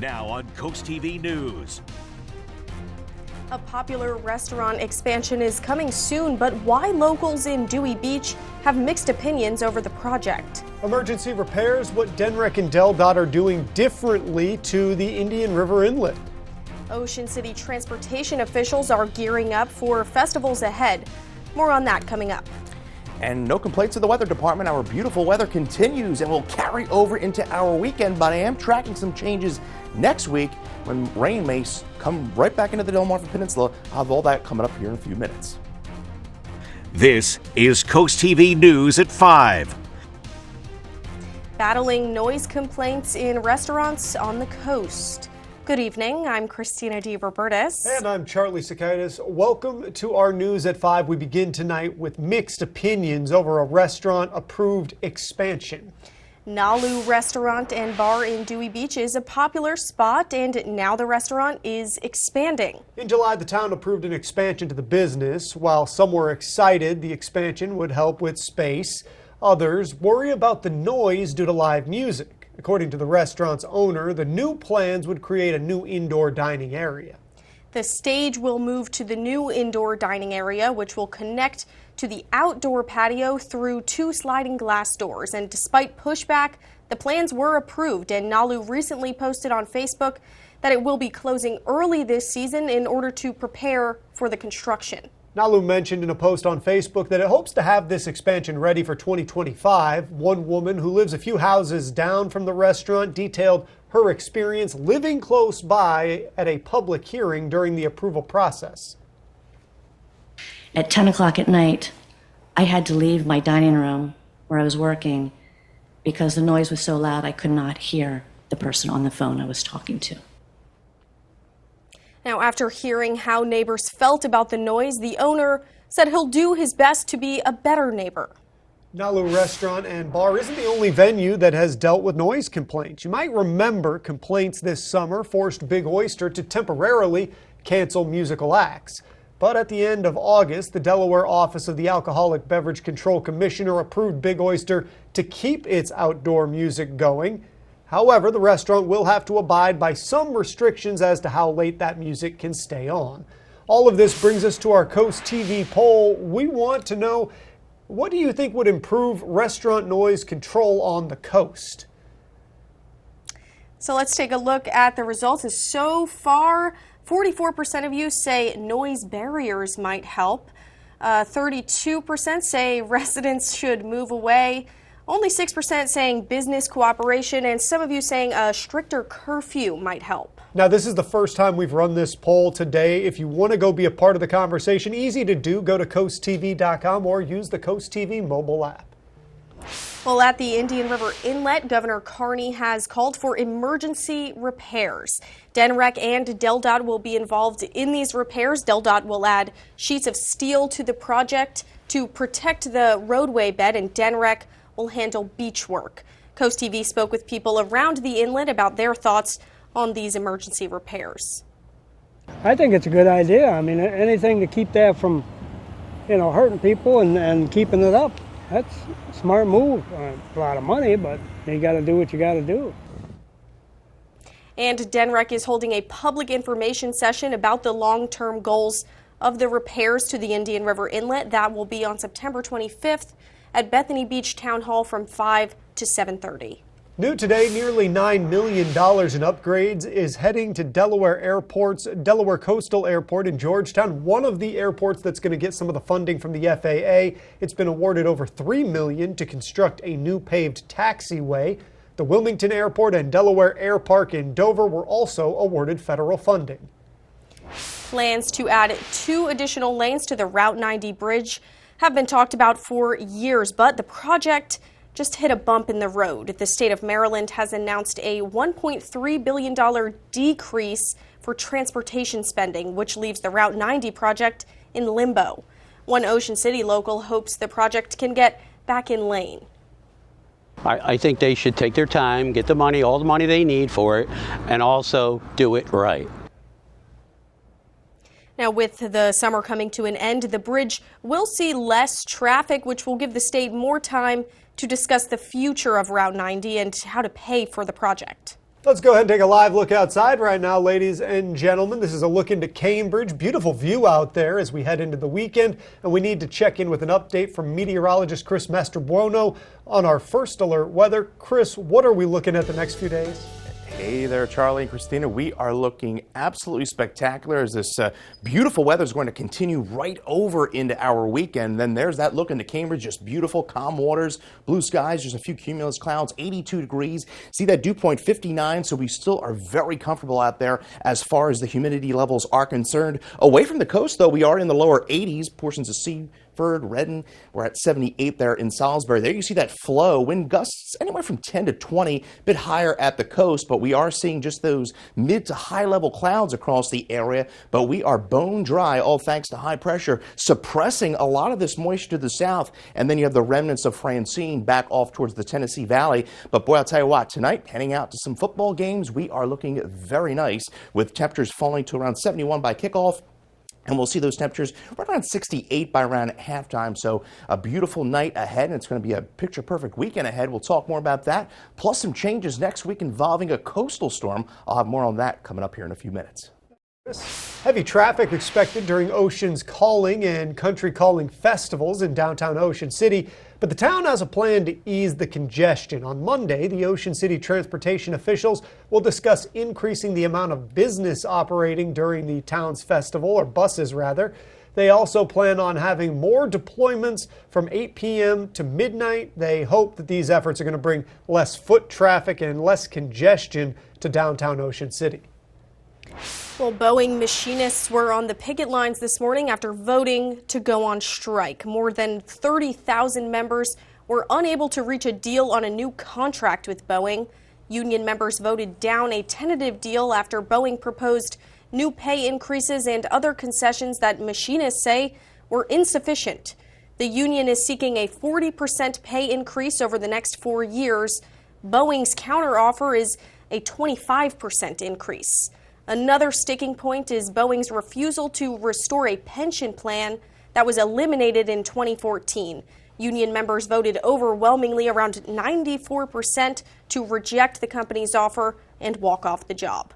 Now on CoastTV News. A popular restaurant expansion is coming soon, but why locals in Dewey Beach have mixed opinions over the project. Emergency repairs, what Denrek and DelDOT are doing differently to the Indian River Inlet. Ocean City transportation officials are gearing up for festivals ahead. More on that coming up. And no complaints to the weather department. Our beautiful weather continues and will carry over into our weekend, but I am tracking some changes next week when rain may come right back into the Delmarva Peninsula. I'll have all that coming up here in a few minutes. This is CoastTV News at 5. Battling noise complaints in restaurants on the coast. Good evening, I'm Christina DeRobertis. And I'm Charlie Sakaitis. Welcome to our News at 5. We begin tonight with mixed opinions over a restaurant-approved expansion. Nalu Restaurant and Bar in Dewey Beach is a popular spot, and now the restaurant is expanding. In July, the town approved an expansion to the business. While some were excited the expansion would help with space, others worry about the noise due to live music. According to the restaurant's owner, the new plans would create a new indoor dining area. The stage will move to the new indoor dining area, which will connect to the outdoor patio through 2 sliding glass doors. And despite pushback, the plans were approved, and Nalu recently posted on Facebook that it will be closing early this season in order to prepare for the construction. Nalu mentioned in a post on Facebook that it hopes to have this expansion ready for 2025. One woman who lives a few houses down from the restaurant detailed her experience living close by at a public hearing during the approval process. At 10 o'clock at night, I had to leave my dining room where I was working because the noise was so loud I could not hear the person on the phone I was talking to. Now, after hearing how neighbors felt about the noise, the owner said he'll do his best to be a better neighbor. Nalu Restaurant and Bar isn't the only venue that has dealt with noise complaints. You might remember complaints this summer forced Big Oyster to temporarily cancel musical acts. But at the end of August, the Delaware Office of the Alcoholic Beverage Control Commissioner approved Big Oyster to keep its outdoor music going. However, the restaurant will have to abide by some restrictions as to how late that music can stay on. All of this brings us to our CoastTV poll. We want to know, what do you think would improve restaurant noise control on the coast? So let's take a look at the results. So far, 44% of you say noise barriers might help. 32% say residents should move away. Only 6% saying business cooperation, and some of you saying a stricter curfew might help. Now, this is the first time we've run this poll today. If you want to go be a part of the conversation, easy to do. Go to CoastTV.com or use the CoastTV mobile app. Well, at the Indian River Inlet, Governor Carney has called for emergency repairs. Denrek and DelDOT will be involved in these repairs. DelDOT will add sheets of steel to the project to protect the roadway bed, and Denrek will handle beach work. CoastTV spoke with people around the inlet about their thoughts on these emergency repairs. I think it's a good idea. I mean, anything to keep that from, hurting people and keeping it up. That's a smart move. A lot of money, but you got to do what you got to do. And Denrek is holding a public information session about the long-term goals of the repairs to the Indian River Inlet. That will be on September 25th. At Bethany Beach Town Hall from 5 to 7:30. New today, nearly $9 million in upgrades is heading to Delaware Airport's Delaware Coastal Airport in Georgetown, one of the airports that's going to get some of the funding from the FAA. It's been awarded over $3 million to construct a new paved taxiway. The Wilmington Airport and Delaware Air Park in Dover were also awarded federal funding. Plans to add 2 additional lanes to the Route 90 bridge have been talked about for years, but the project just hit a bump in the road. The state of Maryland has announced a $1.3 billion decrease for transportation spending, which leaves the Route 90 project in limbo. One Ocean City local hopes the project can get back in lane. I think they should take their time, get the money, all the money they need for it, and also do it right. Now, with the summer coming to an end, the bridge will see less traffic, which will give the state more time to discuss the future of Route 90 and how to pay for the project. Let's go ahead and take a live look outside right now, ladies and gentlemen. This is a look into Cambridge. Beautiful view out there as we head into the weekend. And we need to check in with an update from meteorologist Chris Mastrobuono on our first alert weather. Chris, what are we looking at the next few days? Hey there, Charlie and Christina. We are looking absolutely spectacular as this beautiful weather is going to continue right over into our weekend. Then there's that look into Cambridge, just beautiful, calm waters, blue skies, just a few cumulus clouds, 82 degrees. See that dew point 59, so we still are very comfortable out there as far as the humidity levels are concerned. Away from the coast, though, we are in the lower 80s, portions of Seaford, Redden. We're at 78 there in Salisbury. There you see that flow, wind gusts anywhere from 10 to 20, a bit higher at the coast, but we are seeing just those mid to high level clouds across the area. But we are bone dry, all thanks to high pressure, suppressing a lot of this moisture to the south. And then you have the remnants of Francine back off towards the Tennessee Valley. But boy, I'll tell you what, tonight, heading out to some football games, we are looking very nice with temperatures falling to around 71 by kickoff. And we'll see those temperatures right around 68 by around halftime. So a beautiful night ahead, and it's going to be a picture-perfect weekend ahead. We'll talk more about that, plus some changes next week involving a coastal storm. I'll have more on that coming up here in a few minutes. Heavy traffic expected during Ocean's Calling and Country Calling festivals in downtown Ocean City, but the town has a plan to ease the congestion. On Monday, the Ocean City transportation officials will discuss increasing the amount of business operating during the town's festival, or buses rather. They also plan on having more deployments from 8 p.m. to midnight. They hope that these efforts are going to bring less foot traffic and less congestion to downtown Ocean City. Well, Boeing machinists were on the picket lines this morning after voting to go on strike. More than 30,000 members were unable to reach a deal on a new contract with Boeing. Union members voted down a tentative deal after Boeing proposed new pay increases and other concessions that machinists say were insufficient. The union is seeking a 40% pay increase over the next 4 years. Boeing's counteroffer is a 25% increase. Another sticking point is Boeing's refusal to restore a pension plan that was eliminated in 2014. Union members voted overwhelmingly, around 94%, to reject the company's offer and walk off the job.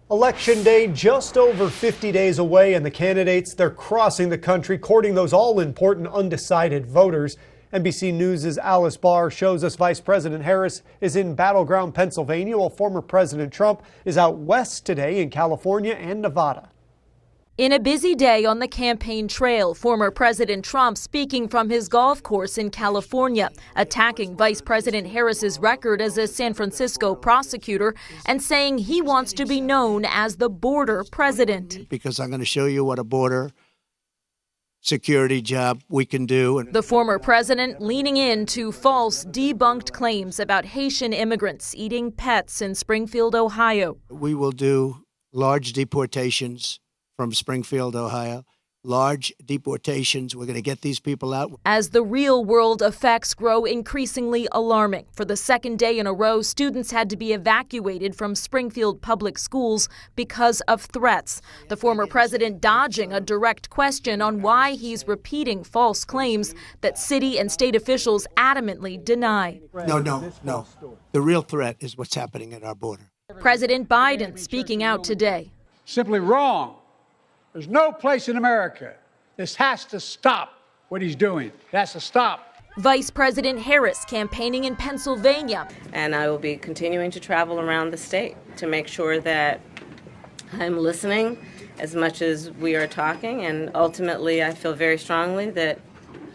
Election day just over 50 days away, and the candidates, they're crossing the country, courting those all-important undecided voters. NBC News' Alice Barr shows us Vice President Harris is in battleground Pennsylvania, while former President Trump is out west today in California and Nevada. In a busy day on the campaign trail, former President Trump speaking from his golf course in California, attacking Vice President Harris's record as a San Francisco prosecutor and saying he wants to be known as the border president. Because I'm going to show you what a border security job we can do. The former president leaning into false, debunked claims about Haitian immigrants eating pets in Springfield, Ohio. We will do large deportations from Springfield, Ohio. Large deportations. We're going to get these people out. As the real-world effects grow increasingly alarming, for the second day in a row, students had to be evacuated from Springfield public schools because of threats. The former president dodging a direct question on why he's repeating false claims that city and state officials adamantly deny. No. The real threat is what's happening at our border. President Biden speaking out today. Simply wrong. There's no place in America. This has to stop what he's doing. It has to stop. Vice President Harris campaigning in Pennsylvania. And I will be continuing to travel around the state to make sure that I'm listening as much as we are talking. And ultimately, I feel very strongly that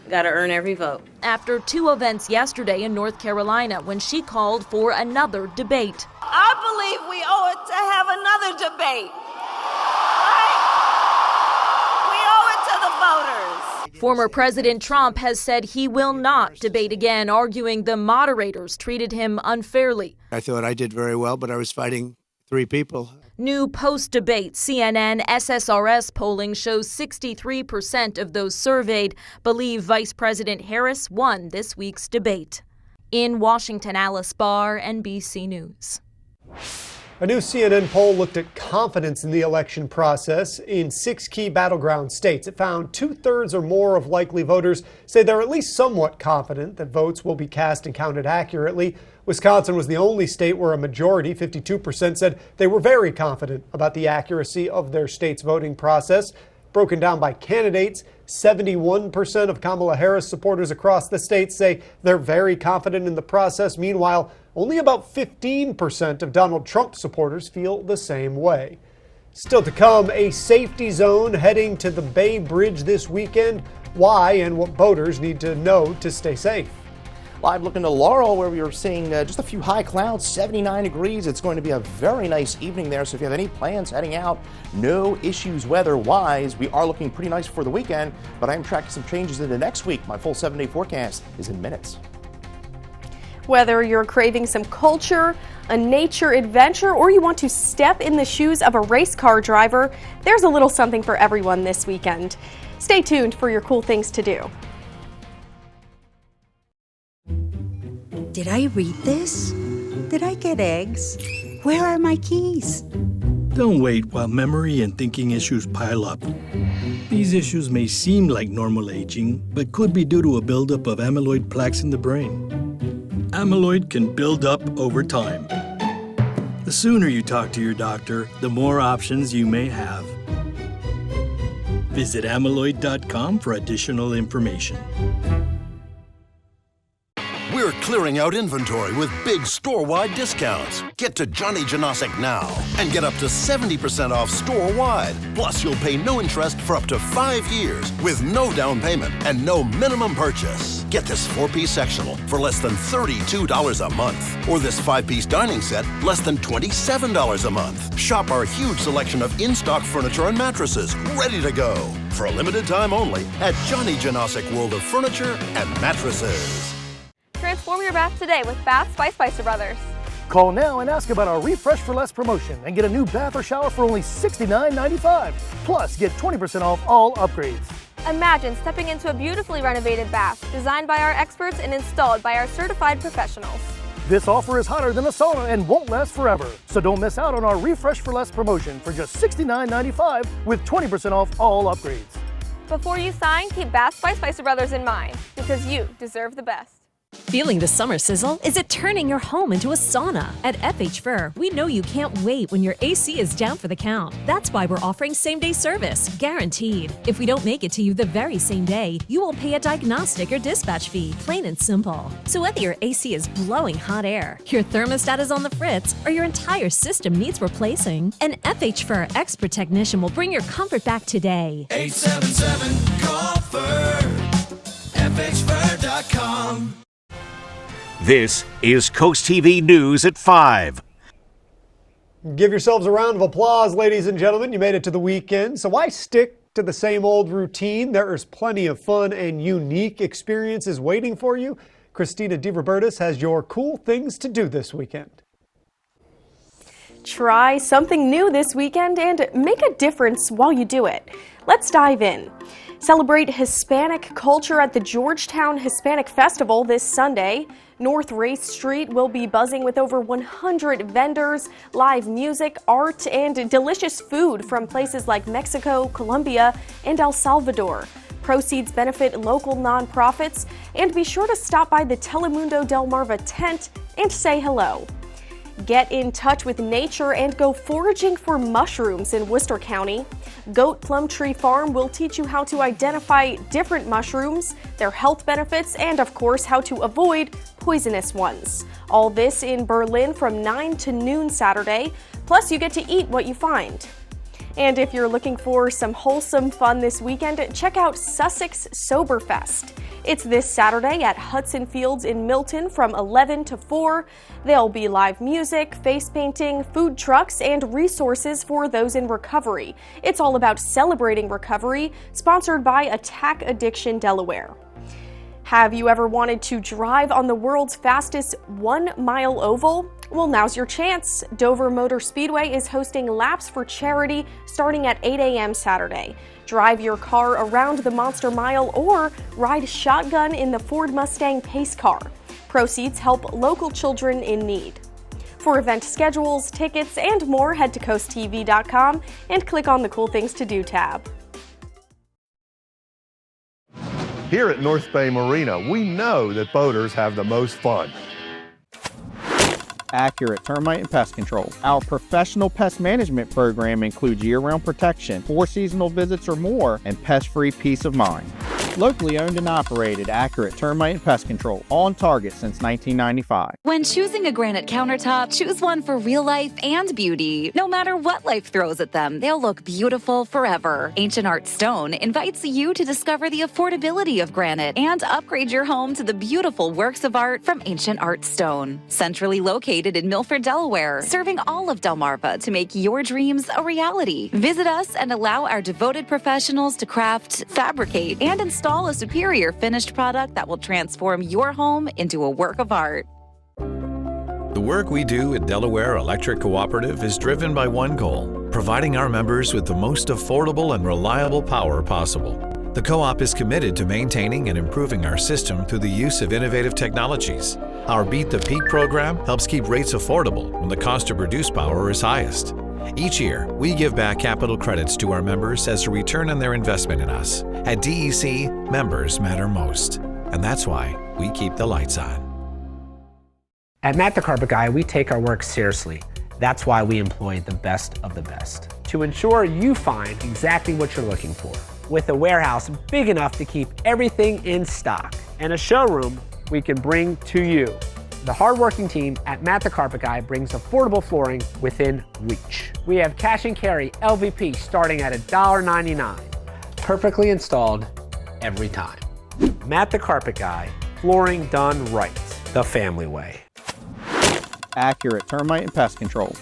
got to earn every vote. After two events yesterday in North Carolina when she called for another debate. I believe we owe it to have another debate. Voters. Former President Trump has said he will not debate again, arguing the moderators treated him unfairly. I thought I did very well, but I was fighting three people. New post-debate CNN SSRS polling shows 63% of those surveyed believe Vice President Harris won this week's debate. In Washington, Alice Barr, NBC News. A new CNN poll looked at confidence in the election process in 6 key battleground states. It found 2/3 or more of likely voters say they're at least somewhat confident that votes will be cast and counted accurately. Wisconsin was the only state where a majority, 52%, said they were very confident about the accuracy of their state's voting process. Broken down by candidates, 71% of Kamala Harris supporters across the state say they're very confident in the process. Meanwhile, only about 15% of Donald Trump supporters feel the same way. Still to come, a safety zone heading to the Bay Bridge this weekend. Why and what boaters need to know to stay safe. Live looking to Laurel, where we are seeing just a few high clouds, 79 degrees. It's going to be a very nice evening there. So if you have any plans heading out, no issues weather-wise. We are looking pretty nice for the weekend, but I am tracking some changes into next week. My full 7-day forecast is in minutes. Whether you're craving some culture, a nature adventure, or you want to step in the shoes of a race car driver, there's a little something for everyone this weekend. Stay tuned for your cool things to do. Did I read this? Did I get eggs? Where are my keys? Don't wait while memory and thinking issues pile up. These issues may seem like normal aging, but could be due to a buildup of amyloid plaques in the brain. Amyloid can build up over time. The sooner you talk to your doctor, the more options you may have. Visit amyloid.com for additional information. We're clearing out inventory with big store-wide discounts. Get to Johnny Janosic now and get up to 70% off store-wide. Plus, you'll pay no interest for up to 5 years with no down payment and no minimum purchase. Get this 4-piece sectional for less than $32 a month. Or this 5-piece dining set, less than $27 a month. Shop our huge selection of in-stock furniture and mattresses ready to go. For a limited time only at Johnny Janosic World of Furniture and Mattresses. Transform your bath today with Bath by Spicer Brothers. Call now and ask about our Refresh for Less promotion and get a new bath or shower for only $69.95. Plus, get 20% off all upgrades. Imagine stepping into a beautifully renovated bath designed by our experts and installed by our certified professionals. This offer is hotter than a sauna and won't last forever. So don't miss out on our Refresh for Less promotion for just $69.95 with 20% off all upgrades. Before you sign, keep Bath by Spicer Brothers in mind because you deserve the best. Feeling the summer sizzle? Is it turning your home into a sauna? At FH Fur, we know you can't wait when your AC is down for the count. That's why we're offering same-day service, guaranteed. If we don't make it to you the very same day, you will pay a diagnostic or dispatch fee, plain and simple. So whether your AC is blowing hot air, your thermostat is on the fritz, or your entire system needs replacing, an FH Fur expert technician will bring your comfort back today. 877-CALL-FUR, FHFur.com. This is Coast TV News at 5. Give yourselves a round of applause, ladies and gentlemen. You made it to the weekend, so why stick to the same old routine? There is plenty of fun and unique experiences waiting for you. Christina DeRobertis has your cool things to do this weekend. Try something new this weekend and make a difference while you do it. Let's dive in. Celebrate Hispanic culture at the Georgetown Hispanic Festival this Sunday. North Race Street will be buzzing with over 100 vendors, live music, art, and delicious food from places like Mexico, Colombia, and El Salvador. Proceeds benefit local nonprofits, and be sure to stop by the Telemundo Del Marva tent and say hello. Get in touch with nature and go foraging for mushrooms in Worcester County. Goat Plum Tree Farm will teach you how to identify different mushrooms, their health benefits, and of course how to avoid poisonous ones. All this in Berlin from 9 to noon Saturday, plus you get to eat what you find. And if you're looking for some wholesome fun this weekend, check out Sussex Soberfest. It's this Saturday at Hudson Fields in Milton from 11 to 4. There'll be live music, face painting, food trucks, and resources for those in recovery. It's all about celebrating recovery, sponsored by Attack Addiction Delaware. Have you ever wanted to drive on the world's fastest 1-mile oval? Well, now's your chance. Dover Motor Speedway is hosting laps for charity starting at 8 a.m. Saturday. Drive your car around the Monster Mile or ride shotgun in the Ford Mustang Pace car. Proceeds help local children in need. For event schedules, tickets, and more, head to CoastTV.com and click on the Cool Things to Do tab. Here at North Bay Marina, we know that boaters have the most fun. Accurate termite and pest control. Our professional pest management program includes year-round protection, 4 seasonal visits or more, and pest-free peace of mind. Locally owned and operated, Accurate Termite and Pest Control, on target since 1995. When choosing a granite countertop, choose one for real life and beauty. No matter what life throws at them, they'll look beautiful forever. Ancient Art Stone invites you to discover the affordability of granite and upgrade your home to the beautiful works of art from Ancient Art Stone. Centrally located in Milford, Delaware, serving all of Delmarva to make your dreams a reality. Visit us and allow our devoted professionals to craft, fabricate, and install a superior finished product that will transform your home into a work of art. The work we do at Delaware Electric Cooperative is driven by one goal: providing our members with the most affordable and reliable power possible. The co-op is committed to maintaining and improving our system through the use of innovative technologies. Our Beat the Peak program helps keep rates affordable when the cost to produce power is highest. Each year, we give back capital credits to our members as a return on their investment in us. At DEC, members matter most. And that's why we keep the lights on. At Matt the Carpet Guy, we take our work seriously. That's why we employ the best of the best, to ensure you find exactly what you're looking for. With a warehouse big enough to keep everything in stock, and a showroom we can bring to you. The hardworking team at Matt the Carpet Guy brings affordable flooring within reach. We have cash and carry LVP starting at $1.99. Perfectly installed every time. Matt the Carpet Guy, flooring done right, the family way. Accurate Termite and Pest Control.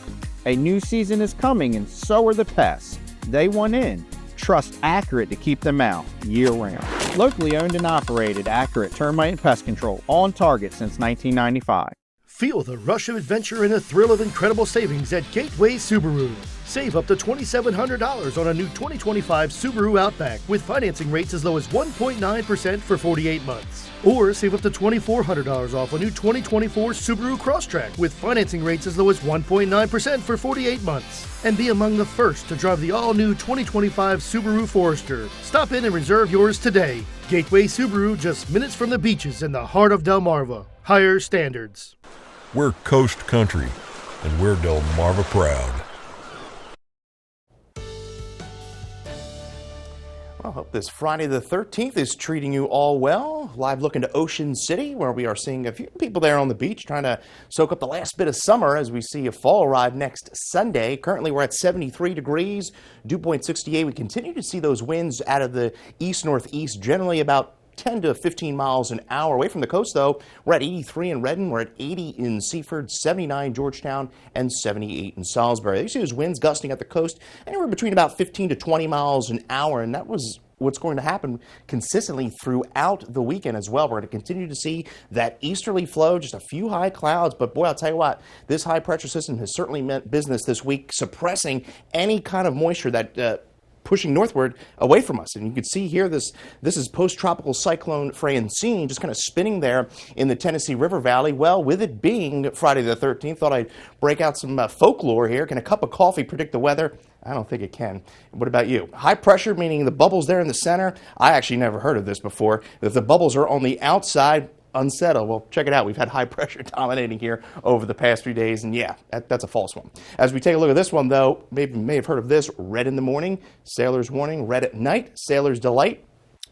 A new season is coming and so are the pests. They want in. Trust Accurate to keep them out year-round. Locally owned and operated, Accurate Termite and Pest Control, on target since 1995. Feel the rush of adventure and the thrill of incredible savings at Gateway Subaru. Save up to $2,700 on a new 2025 Subaru Outback with financing rates as low as 1.9% for 48 months. Or save up to $2,400 off a new 2024 Subaru Crosstrek with financing rates as low as 1.9% for 48 months. And be among the first to drive the all-new 2025 Subaru Forester. Stop in and reserve yours today. Gateway Subaru, just minutes from the beaches in the heart of Delmarva. Higher standards. We're Coast Country, and we're Delmarva proud. Well, I hope this Friday the 13th is treating you all well. Live look into Ocean City, where we are seeing a few people there on the beach trying to soak up the last bit of summer as we see a fall arrive next Sunday. Currently, we're at 73 degrees, dew point 68. We continue to see those winds out of the east-northeast, generally about 10 to 15 miles an hour. Away from the coast, though, we're at 83 in Redden, we're at 80 in Seaford, 79 Georgetown, and 78 in Salisbury. You see those winds gusting at the coast anywhere between about 15 to 20 miles an hour, and that was what's going to happen consistently throughout the weekend as well. We're going to continue to see that easterly flow, just a few high clouds, but boy, I'll tell you what, this high pressure system has certainly meant business this week, suppressing any kind of moisture that pushing northward away from us. And you can see here, this is post-tropical cyclone Francine just kind of spinning there in the Tennessee River Valley. Well, with it being Friday the 13th, thought I'd break out some folklore here. Can a cup of coffee predict the weather? I don't think it can. What about you? High pressure, meaning the bubbles there in the center. I actually never heard of this before. If the bubbles are on the outside, unsettled. Well, check it out. We've had high pressure dominating here over the past few days, and yeah, that's a false one. As we take a look at this one, though, maybe you may have heard of this: red in the morning, sailor's warning; red at night, sailor's delight.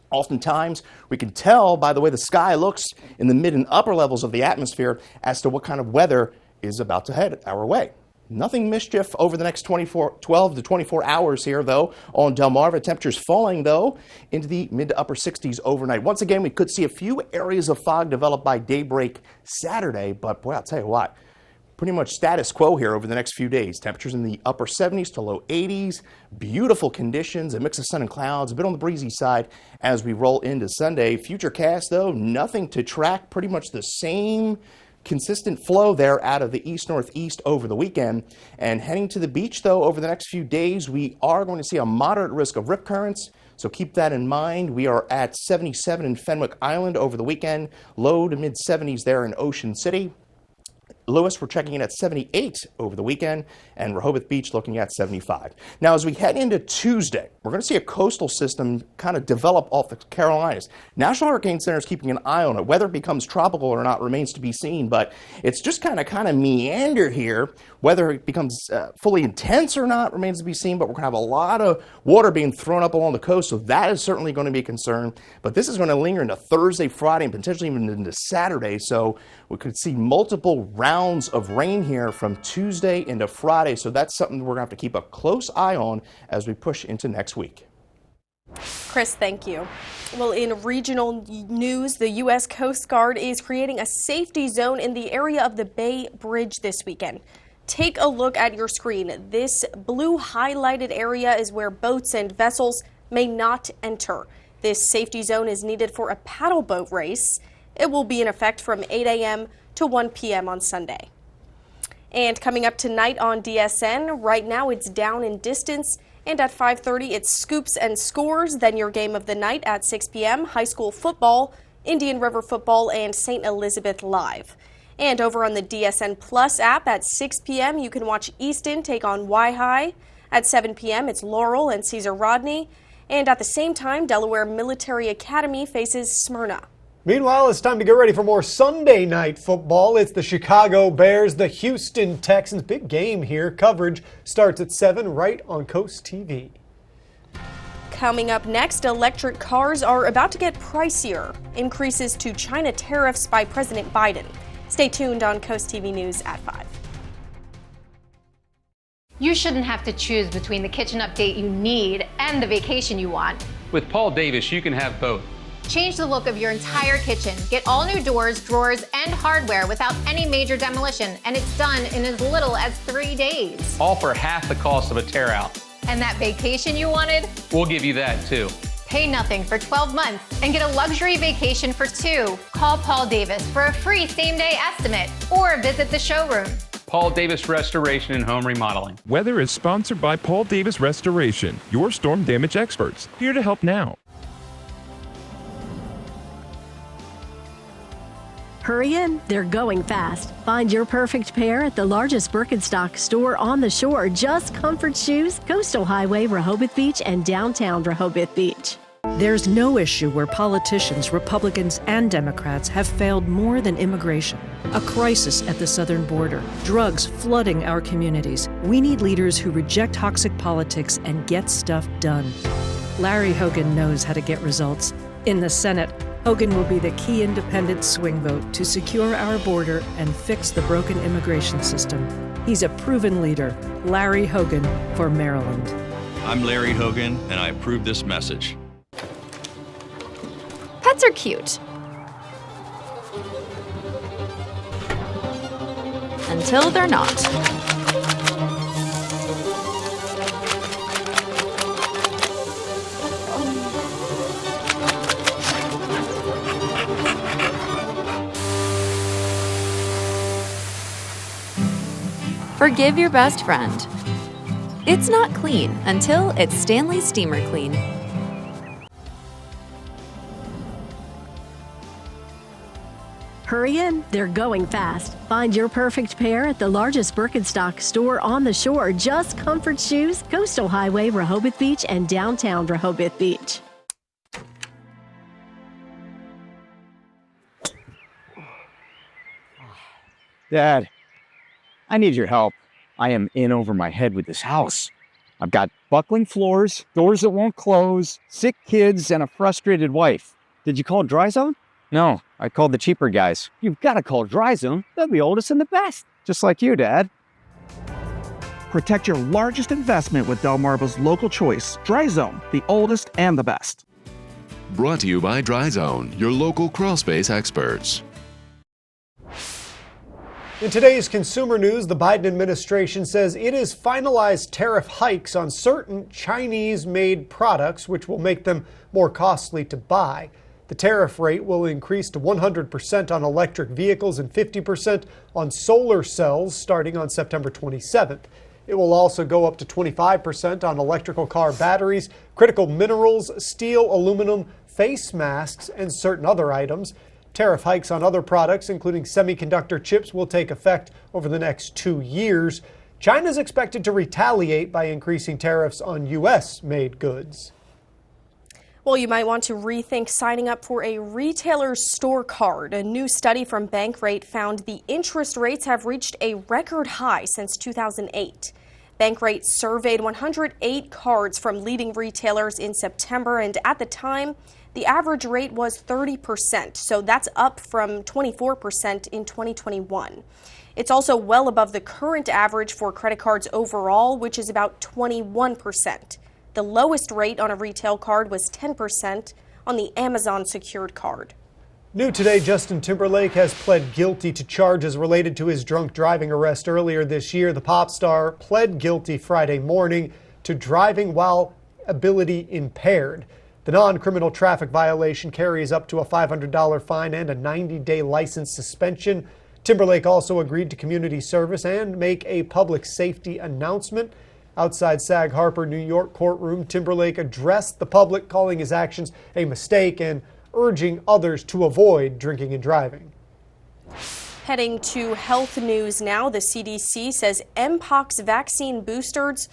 Oftentimes, we can tell by the way the sky looks in the mid and upper levels of the atmosphere as to what kind of weather is about to head our way. Nothing mischief over the next 12 to 24 hours here, though, on Delmarva. Temperatures falling, though, into the mid to upper 60s overnight. Once again, we could see a few areas of fog develop by daybreak Saturday, but boy, I'll tell you what, pretty much status quo here over the next few days. Temperatures in the upper 70s to low 80s. Beautiful conditions, a mix of sun and clouds, a bit on the breezy side as we roll into Sunday. Futurecast, though, nothing to track, pretty much the same consistent flow there out of the east-northeast over the weekend. And heading to the beach, though, over the next few days, we are going to see a moderate risk of rip currents, so keep that in mind. We are at 77 in Fenwick Island over the weekend, low to mid-70s there in Ocean City. Lewis, we're checking in at 78 over the weekend, and Rehoboth Beach looking at 75. Now, as we head into Tuesday, we're going to see a coastal system kind of develop off the Carolinas. National Hurricane Center is keeping an eye on it. Whether it becomes tropical or not remains to be seen, but it's just kind of meander here. Whether it becomes fully intense or not remains to be seen, but we're going to have a lot of water being thrown up along the coast, so that is certainly going to be a concern. But this is going to linger into Thursday, Friday, and potentially even into Saturday, so we could see multiple rounds of rain here from Tuesday into Friday, so that's something we're going to have to keep a close eye on as we push into next week. Chris, thank you. Well, in regional news, the U.S. Coast Guard is creating a safety zone in the area of the Bay Bridge this weekend. Take a look at your screen. This blue highlighted area is where boats and vessels may not enter. This safety zone is needed for a paddle boat race. It will be in effect from 8 a.m. to 1 p.m. on Sunday. And coming up tonight on DSN, right now it's Down in Distance, and at 5:30 it's Scoops and Scores. Then your game of the night at 6 p.m. high school football, Indian River football, and St. Elizabeth live. And over on the DSN Plus app at 6 p.m. you can watch Easton take on Y-High. At 7 p.m. it's Laurel and Cesar Rodney. And at the same time, Delaware Military Academy faces Smyrna. Meanwhile, it's time to get ready for more Sunday night football. It's the Chicago Bears, the Houston Texans. Big game here. Coverage starts at 7 right on Coast TV. Coming up next, electric cars are about to get pricier. Increases to China tariffs by President Biden. Stay tuned on Coast TV News at 5. You shouldn't have to choose between the kitchen update you need and the vacation you want. With Paul Davis, you can have both. Change the look of your entire kitchen. Get all new doors, drawers, and hardware without any major demolition, and it's done in as little as 3 days. All for half the cost of a tear out. And that vacation you wanted? We'll give you that too. Pay nothing for 12 months and get a luxury vacation for 2. Call Paul Davis for a free same-day estimate or visit the showroom. Paul Davis Restoration and Home Remodeling. Weather is sponsored by Paul Davis Restoration, your storm damage experts, here to help now. Hurry in, they're going fast. Find your perfect pair at the largest Birkenstock store on the shore. Just Comfort Shoes, Coastal Highway, Rehoboth Beach, and downtown Rehoboth Beach. There's no issue where politicians, Republicans and Democrats have failed more than immigration. A crisis at the southern border, drugs flooding our communities. We need leaders who reject toxic politics and get stuff done. Larry Hogan knows how to get results. In the Senate, Hogan will be the key independent swing vote to secure our border and fix the broken immigration system. He's a proven leader. Larry Hogan for Maryland. I'm Larry Hogan, and I approve this message. Pets are cute. Until they're not. Forgive your best friend. It's not clean until it's Stanley Steamer Clean. Hurry in, they're going fast. Find your perfect pair at the largest Birkenstock store on the shore. Just Comfort Shoes, Coastal Highway, Rehoboth Beach, and downtown Rehoboth Beach. Dad, I need your help. I am in over my head with this house. I've got buckling floors, doors that won't close, sick kids, and a frustrated wife. Did you call Dry Zone? No, I called the cheaper guys. You've got to call Dry Zone. They're the oldest and the best. Just like you, Dad. Protect your largest investment with Delmarva's local choice, Dry Zone, the oldest and the best. Brought to you by Dry Zone, your local crawl space experts. In today's consumer news, the Biden administration says it has finalized tariff hikes on certain Chinese-made products, which will make them more costly to buy. The tariff rate will increase to 100% on electric vehicles and 50% on solar cells starting on September 27th. It will also go up to 25% on electrical car batteries, critical minerals, steel, aluminum, face masks, and certain other items. Tariff hikes on other products, including semiconductor chips, will take effect over the next 2 years. China is expected to retaliate by increasing tariffs on U.S.-made goods. Well, you might want to rethink signing up for a retailer's store card. A new study from Bankrate found the interest rates have reached a record high since 2008. Bankrate surveyed 108 cards from leading retailers in September, and at the time, the average rate was 30%, so that's up from 24% in 2021. It's also well above the current average for credit cards overall, which is about 21%. The lowest rate on a retail card was 10% on the Amazon secured card. New today, Justin Timberlake has pled guilty to charges related to his drunk driving arrest earlier this year. The pop star pled guilty Friday morning to driving while ability impaired. The non-criminal traffic violation carries up to a $500 fine and a 90-day license suspension. Timberlake also agreed to community service and make a public safety announcement. Outside Sag Harbor, New York courtroom, Timberlake addressed the public, calling his actions a mistake and urging others to avoid drinking and driving. Heading to health news now, the CDC says Mpox vaccine boosters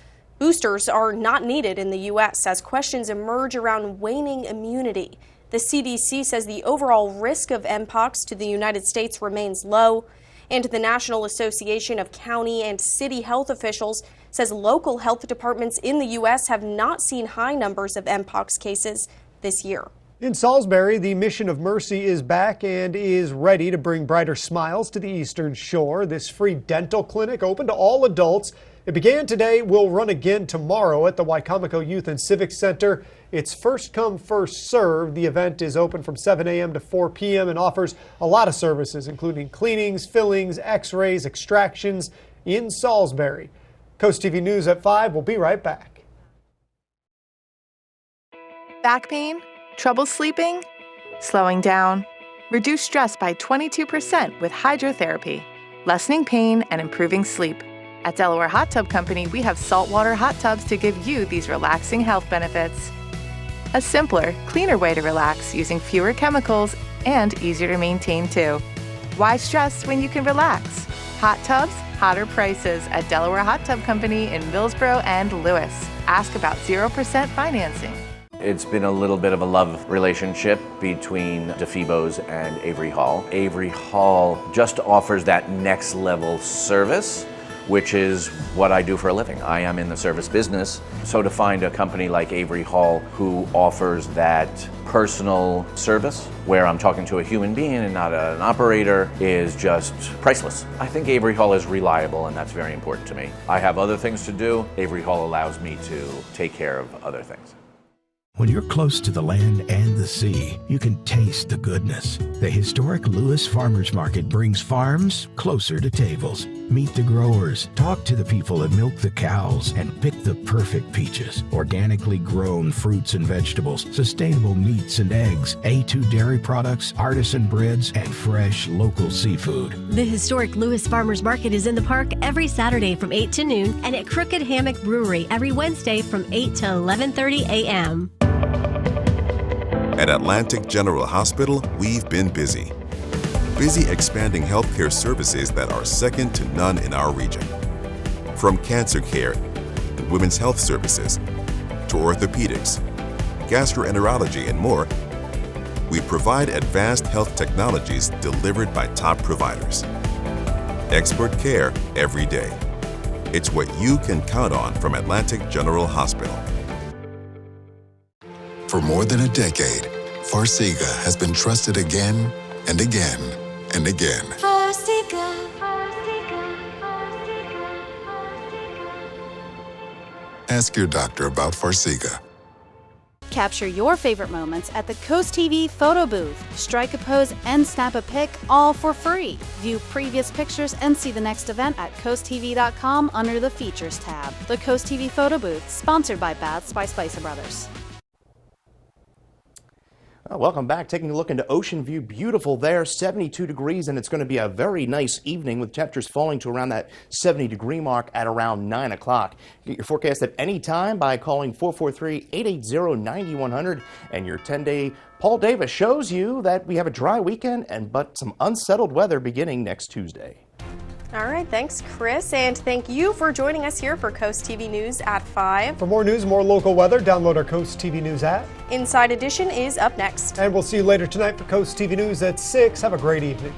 are not needed in the U.S. as questions emerge around waning immunity. The CDC says the overall risk of Mpox to the United States remains low, and the National Association of County and City Health Officials says local health departments in the U.S. have not seen high numbers of Mpox cases this year. In Salisbury, the Mission of Mercy is back and is ready to bring brighter smiles to the Eastern Shore. This free dental clinic, open to all adults. It began today, will run again tomorrow at the Wicomico Youth and Civic Center. It's first come, first served. The event is open from 7 a.m. to 4 p.m. and offers a lot of services, including cleanings, fillings, x-rays, extractions in Salisbury. CoastTV News at 5. We'll be right back. Back pain? Trouble sleeping? Slowing down? Reduce stress by 22% with hydrotherapy, lessening pain and improving sleep. At Delaware Hot Tub Company, we have saltwater hot tubs to give you these relaxing health benefits. A simpler, cleaner way to relax using fewer chemicals and easier to maintain too. Why stress when you can relax? Hot tubs, hotter prices at Delaware Hot Tub Company in Millsboro and Lewis. Ask about 0% financing. It's been a little bit of a love relationship between DeFebo's and Avery Hall. Avery Hall just offers that next level service, which is what I do for a living. I am in the service business. So to find a company like Avery Hall who offers that personal service, where I'm talking to a human being and not an operator, is just priceless. I think Avery Hall is reliable, and that's very important to me. I have other things to do. Avery Hall allows me to take care of other things. When you're close to the land and the sea, you can taste the goodness. The historic Lewis Farmers Market brings farms closer to tables. Meet the growers, talk to the people that milk the cows, and pick the perfect peaches. Organically grown fruits and vegetables, sustainable meats and eggs, A2 dairy products, artisan breads, and fresh local seafood. The historic Lewis Farmers Market is in the park every Saturday from 8 to noon and at Crooked Hammock Brewery every Wednesday from 8 to 11:30 a.m. At Atlantic General Hospital, we've been busy. Busy expanding healthcare services that are second to none in our region. From cancer care and women's health services to orthopedics, gastroenterology, and more, we provide advanced health technologies delivered by top providers. Expert care every day. It's what you can count on from Atlantic General Hospital. For more than a decade, Farxiga has been trusted again and again and again. Ask your doctor about Farxiga. Capture your favorite moments at the CoastTV photo booth. Strike a pose and snap a pic, all for free. View previous pictures and see the next event at coasttv.com under the Features tab. The CoastTV photo booth, sponsored by Baths by Spicer Brothers. Welcome back. Taking a look into Ocean View, beautiful there, 72 degrees, and it's going to be a very nice evening with temperatures falling to around that 70-degree mark at around 9 o'clock. Get your forecast at any time by calling 443-880-9100, and your 10-day Paul Davis shows you that we have a dry weekend but some unsettled weather beginning next Tuesday. All right, thanks, Chris, and thank you for joining us here for Coast TV News at 5. For more news, more local weather, download our Coast TV News app. Inside Edition is up next. And we'll see you later tonight for Coast TV News at 6. Have a great evening.